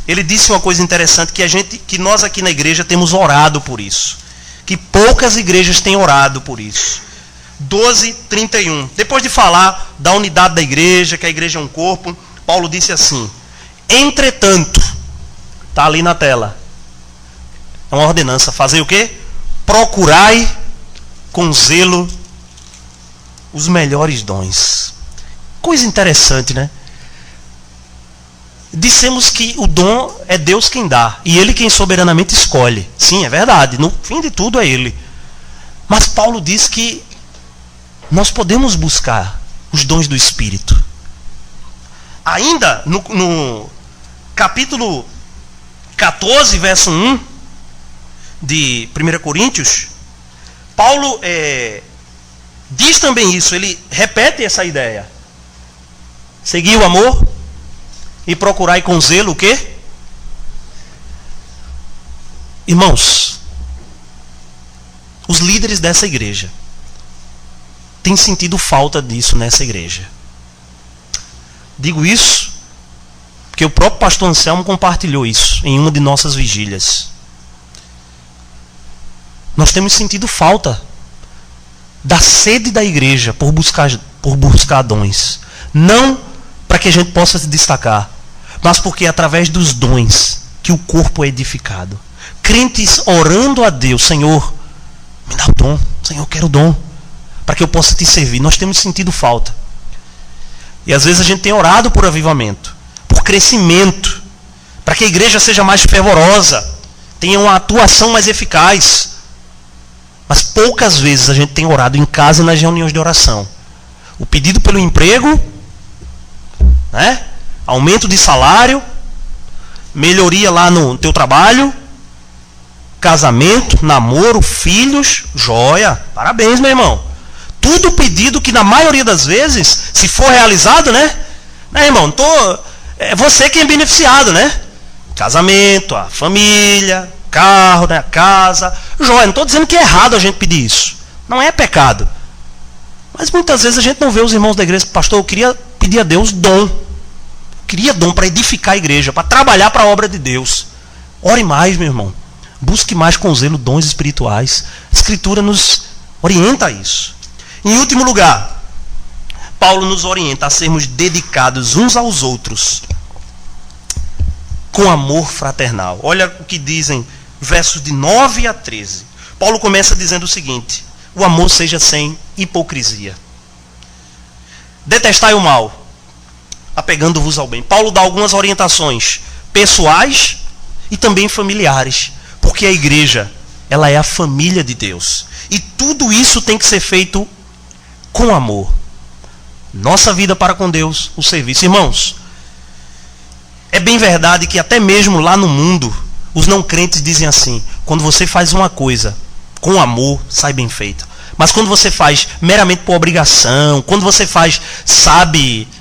Ele disse uma coisa interessante, que nós aqui na igreja temos orado por isso. Que poucas igrejas têm orado por isso. 12, 31. Depois de falar da unidade da igreja, que a igreja é um corpo, Paulo disse assim: entretanto, está ali na tela, é uma ordenança, fazer o quê? Procurai com zelo os melhores dons. Coisa interessante, né? Dissemos que o dom é Deus quem dá, e Ele quem soberanamente escolhe. Sim, é verdade, no fim de tudo é Ele. Mas Paulo diz que nós podemos buscar os dons do Espírito. Ainda no capítulo 14, verso 1 de 1 Coríntios, Paulo diz também isso, ele repete essa ideia. Segui o amor e procurai com zelo o quê? Irmãos, os líderes dessa igreja têm sentido falta disso nessa igreja. Digo isso porque o próprio pastor Anselmo compartilhou isso em uma de nossas vigílias. Nós temos sentido falta da sede da igreja por buscar dons. Não para que a gente possa se destacar, mas porque é através dos dons que o corpo é edificado. Crentes orando a Deus: Senhor, me dá o dom. Senhor, eu quero o dom, para que eu possa te servir. Nós temos sentido falta. E às vezes a gente tem orado por avivamento, por crescimento, para que a igreja seja mais fervorosa, tenha uma atuação mais eficaz. Mas poucas vezes a gente tem orado em casa nas reuniões de oração. O pedido pelo emprego, né? Aumento de salário, melhoria lá no teu trabalho, casamento, namoro, filhos, joia. Parabéns, meu irmão. Tudo pedido que na maioria das vezes, se for realizado, né? Irmão, é você quem é beneficiado, né? Casamento, a família, carro, né? A casa, joia. Não estou dizendo que é errado a gente pedir isso. Não é pecado. Mas muitas vezes a gente não vê os irmãos da igreja: pastor, eu queria pedir a Deus dom. Queria dom para edificar a igreja, para trabalhar para a obra de Deus. Ore mais, meu irmão. Busque mais com zelo dons espirituais. A Escritura nos orienta a isso. Em último lugar, Paulo nos orienta a sermos dedicados uns aos outros com amor fraternal. Olha o que dizem versos de 9 a 13. Paulo começa dizendo o seguinte: o amor seja sem hipocrisia. Detestai o mal, apegando-vos ao bem. Paulo dá algumas orientações pessoais e também familiares, porque a igreja, ela é a família de Deus. E tudo isso tem que ser feito com amor. Nossa vida para com Deus, o serviço. Irmãos, é bem verdade que até mesmo lá no mundo, os não crentes dizem assim: quando você faz uma coisa com amor, sai bem feita. Mas quando você faz meramente por obrigação, quando você faz,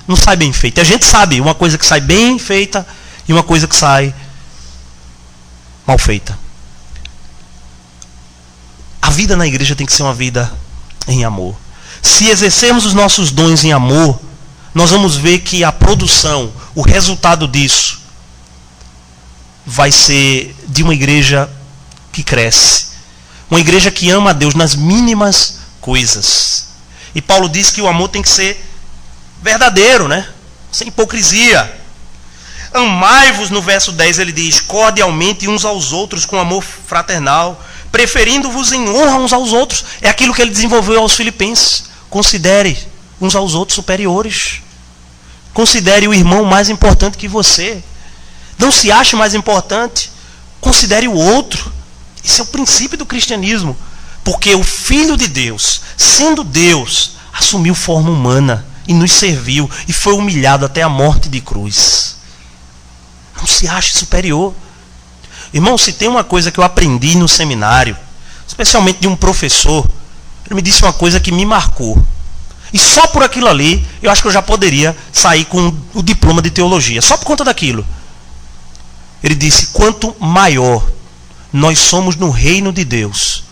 não sai bem feita. A gente sabe uma coisa que sai bem feita e uma coisa que sai mal feita. A vida na igreja tem que ser uma vida em amor. Se exercermos os nossos dons em amor, nós vamos ver que a produção, o resultado disso, vai ser de uma igreja que cresce. Uma igreja que ama a Deus nas mínimas coisas. E Paulo diz que o amor tem que ser verdadeiro, né? Sem hipocrisia. Amai-vos, no verso 10 ele diz, cordialmente uns aos outros com amor fraternal, preferindo-vos em honra uns aos outros. É aquilo que ele desenvolveu aos filipenses. Considere uns aos outros superiores. Considere o irmão mais importante que você. Não se ache mais importante. Considere o outro. Esse é o princípio do cristianismo. Porque o Filho de Deus, sendo Deus, assumiu forma humana e nos serviu e foi humilhado até a morte de cruz. Não se ache superior. Irmão, se tem uma coisa que eu aprendi no seminário, especialmente de um professor, ele me disse uma coisa que me marcou. E só por aquilo ali, eu acho que eu já poderia sair com o diploma de teologia. Só por conta daquilo. Ele disse, quanto maior nós somos no reino de Deus,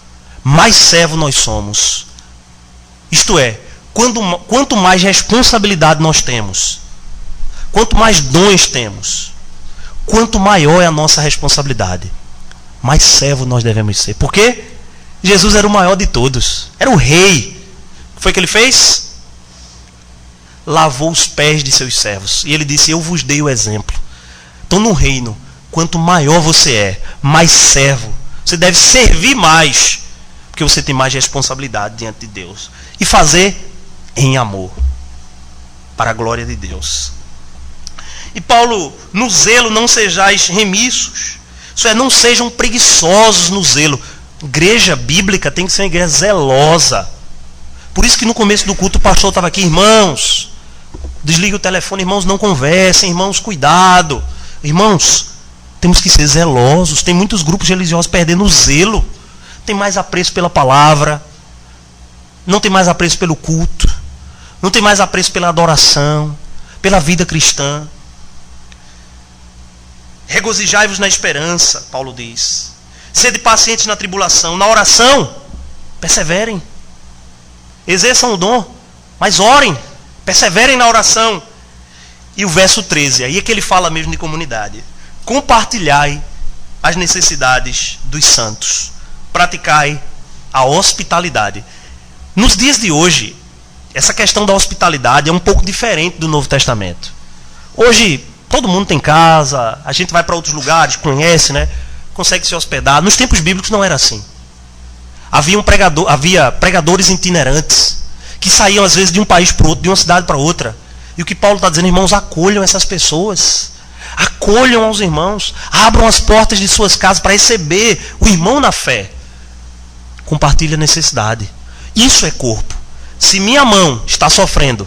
mais servo nós somos. Isto é, quanto mais responsabilidade nós temos, quanto mais dons temos, quanto maior é a nossa responsabilidade, mais servo nós devemos ser. Por quê? Jesus era o maior de todos. Era o rei. O que foi que ele fez? Lavou os pés de seus servos. E ele disse, eu vos dei o exemplo. Então no reino, quanto maior você é, mais servo. Você deve servir mais, porque você tem mais responsabilidade diante de Deus. E fazer em amor, para a glória de Deus. E Paulo, no zelo não sejais remissos. Isso é, não sejam preguiçosos no zelo. Igreja bíblica tem que ser uma igreja zelosa. Por isso que no começo do culto o pastor estava aqui, irmãos, desligue o telefone, irmãos, não conversem, irmãos, cuidado. Irmãos, temos que ser zelosos. Tem muitos grupos religiosos perdendo o zelo. Tem mais apreço pela palavra, não tem mais apreço pelo culto, não tem mais apreço pela adoração, pela vida cristã. Regozijai-vos na esperança, Paulo diz. Sede pacientes na tribulação. Na oração, perseverem. Exerçam o dom, mas orem. Perseverem na oração. E o verso 13, aí é que ele fala mesmo de comunidade. Compartilhai as necessidades dos santos. Praticai a hospitalidade. Nos dias de hoje, essa questão da hospitalidade é um pouco diferente do Novo Testamento. Hoje, todo mundo tem casa, a gente vai para outros lugares, conhece, né? Consegue se hospedar. Nos tempos bíblicos não era assim. Havia pregadores itinerantes que saíam às vezes de um país para o outro, de uma cidade para outra. E o que Paulo está dizendo, irmãos, acolham essas pessoas. Acolham aos irmãos. Abram as portas de suas casas para receber o irmão na fé. Compartilhe a necessidade. Isso é corpo. Se minha mão está sofrendo,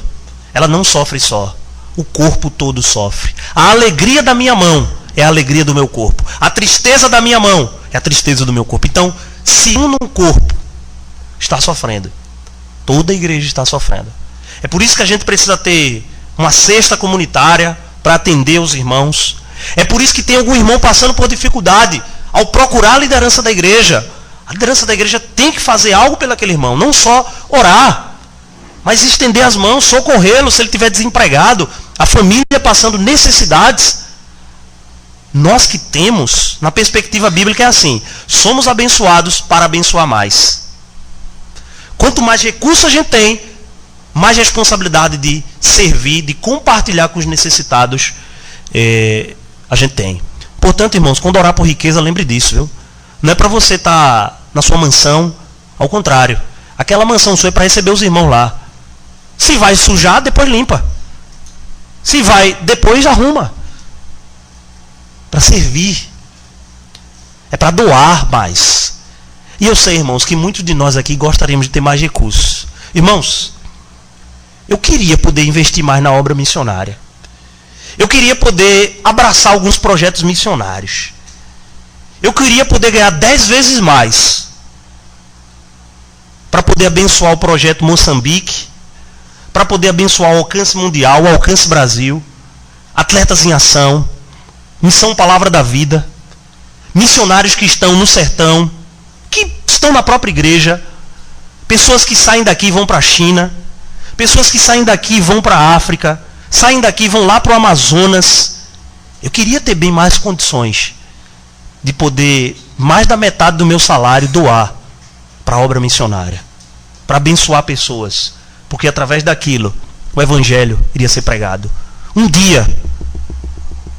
ela não sofre só. O corpo todo sofre. A alegria da minha mão é a alegria do meu corpo. A tristeza da minha mão é a tristeza do meu corpo. Então, se um corpo está sofrendo, toda a igreja está sofrendo. É por isso que a gente precisa ter uma cesta comunitária para atender os irmãos. É por isso que tem algum irmão passando por dificuldade. Ao procurar a liderança da igreja, a liderança da igreja tem que fazer algo pelo aquele irmão. Não só orar, mas estender as mãos, socorrê-lo se ele estiver desempregado. A família passando necessidades. Nós que temos, na perspectiva bíblica é assim, somos abençoados para abençoar mais. Quanto mais recursos a gente tem, mais responsabilidade de servir, de compartilhar com os necessitados a gente tem. Portanto, irmãos, quando orar por riqueza, lembre disso, viu? Não é para você estar na sua mansão, ao contrário. Aquela mansão sua é para receber os irmãos lá. Se vai sujar, depois limpa. Se vai, depois arruma. Para servir. É para doar mais. E eu sei, irmãos, que muitos de nós aqui gostaríamos de ter mais recursos. Irmãos, eu queria poder investir mais na obra missionária. Eu queria poder abraçar alguns projetos missionários. Eu queria poder ganhar 10 vezes mais para poder abençoar o projeto Moçambique, para poder abençoar o Alcance Mundial, o Alcance Brasil, Atletas em Ação, Missão Palavra da Vida, missionários que estão no sertão, que estão na própria igreja, pessoas que saem daqui e vão para a China, pessoas que saem daqui e vão para a África, saem daqui e vão lá para o Amazonas. Eu queria ter bem mais condições de poder, mais da metade do meu salário, doar para a obra missionária, para abençoar pessoas, porque através daquilo o evangelho iria ser pregado. Um dia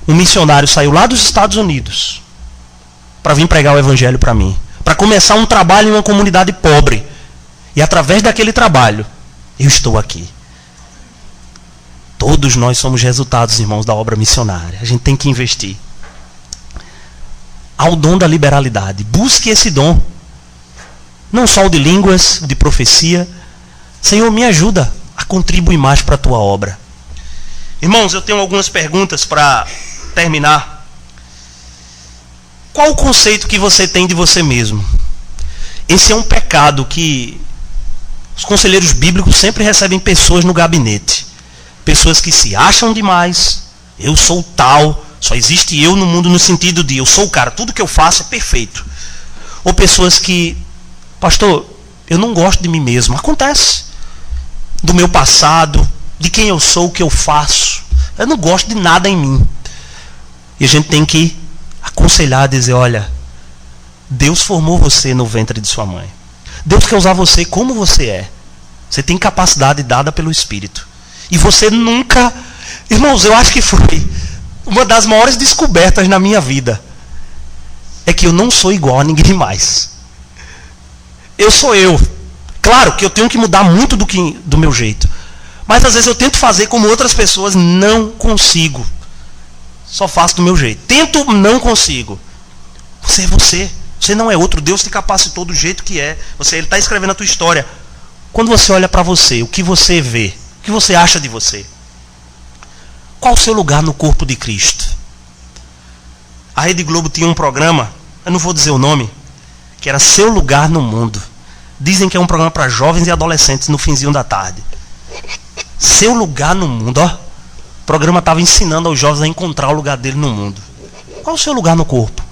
Um missionário saiu lá dos Estados Unidos para vir pregar o evangelho para mim, para começar um trabalho em uma comunidade pobre. E através daquele trabalho, eu estou aqui. Todos nós somos resultados, irmãos, da obra missionária. A gente tem que investir. Há o dom da liberalidade. Busque esse dom. Não só o de línguas, o de profecia. Senhor, me ajuda a contribuir mais para a tua obra. Irmãos, eu tenho algumas perguntas para terminar. Qual o conceito que você tem de você mesmo? Esse é um pecado que os conselheiros bíblicos sempre recebem pessoas no gabinete. Pessoas que se acham demais. Eu sou tal. Só existe eu no mundo no sentido de eu sou o cara. Tudo que eu faço é perfeito. Ou pessoas que, pastor, eu não gosto de mim mesmo. Acontece. Do meu passado, de quem eu sou, o que eu faço. Eu não gosto de nada em mim. E a gente tem que aconselhar, dizer, olha, Deus formou você no ventre de sua mãe. Deus quer usar você como você é. Você tem capacidade dada pelo Espírito. E você nunca... Irmãos, eu acho que foi uma das maiores descobertas na minha vida. É que eu não sou igual a ninguém mais. Eu sou eu. Claro que eu tenho que mudar muito do meu jeito. Mas às vezes eu tento fazer como outras pessoas, não consigo. Só faço do meu jeito. Tento, não consigo. Você é você. Você não é outro. Deus te capacitou do jeito que é. Ele está escrevendo a tua história. Quando você olha para você, o que você vê? O que você acha de você? Qual o seu lugar no corpo de Cristo? A Rede Globo tinha um programa, eu não vou dizer o nome, que era Seu Lugar no Mundo. Dizem que é um programa para jovens e adolescentes no finzinho da tarde. Seu lugar no mundo, ó. O programa estava ensinando aos jovens a encontrar o lugar dele no mundo. Qual o seu lugar no corpo?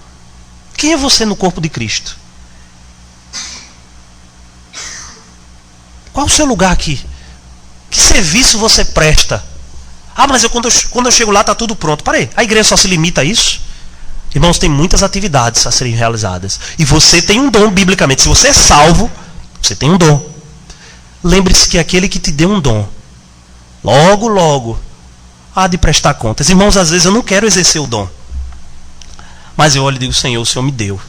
Quem é você no corpo de Cristo? Qual o seu lugar aqui? Que serviço você presta? Ah, mas quando eu chego lá está tudo pronto. Peraí, a igreja só se limita a isso? Irmãos, tem muitas atividades a serem realizadas. E você tem um dom biblicamente. Se você é salvo, você tem um dom. Lembre-se que aquele que te deu um dom, logo, logo, há de prestar contas. Irmãos, às vezes eu não quero exercer o dom. Mas eu olho e digo, Senhor, o Senhor me deu.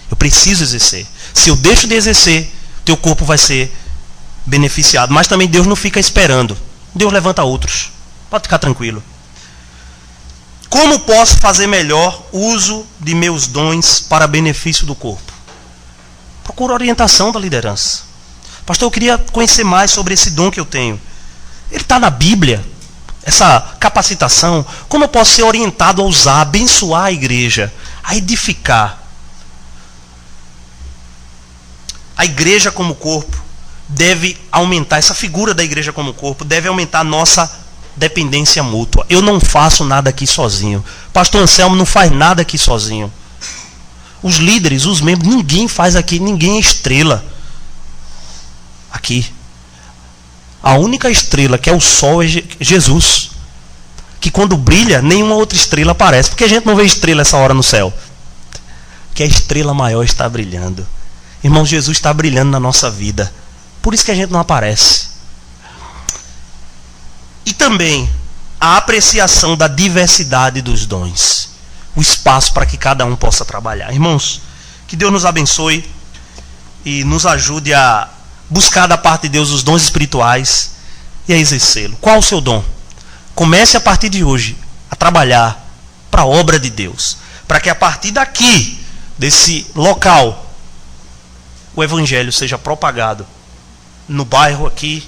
Eu preciso exercer. Se eu deixo de exercer, teu corpo vai ser beneficiado. Mas também Deus não fica esperando. Deus levanta outros. Pode ficar tranquilo. Como posso fazer melhor uso de meus dons para benefício do corpo? Procura orientação da liderança. Pastor, eu queria conhecer mais sobre esse dom que eu tenho. Ele está na Bíblia. Essa capacitação. Como eu posso ser orientado a usar, abençoar a igreja, a edificar? A igreja como corpo deve aumentar, essa figura da igreja como corpo deve aumentar a nossa dependência mútua. Eu não faço nada aqui sozinho. Pastor Anselmo não faz nada aqui sozinho. Os líderes, os membros, ninguém faz aqui, ninguém é estrela. Aqui. A única estrela que é o sol é Jesus. Que quando brilha, nenhuma outra estrela aparece. Porque a gente não vê estrela essa hora no céu. Que a estrela maior está brilhando. Irmão, Jesus está brilhando na nossa vida. Por isso que a gente não aparece. E também a apreciação da diversidade dos dons. O espaço para que cada um possa trabalhar. Irmãos, que Deus nos abençoe e nos ajude a buscar da parte de Deus os dons espirituais e a exercê-lo. Qual o seu dom? Comece a partir de hoje a trabalhar para a obra de Deus. Para que a partir daqui, desse local, o evangelho seja propagado no bairro aqui,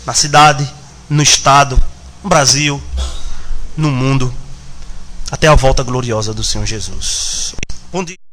na cidade, no estado, no Brasil, no mundo, até a volta gloriosa do Senhor Jesus. Bom dia.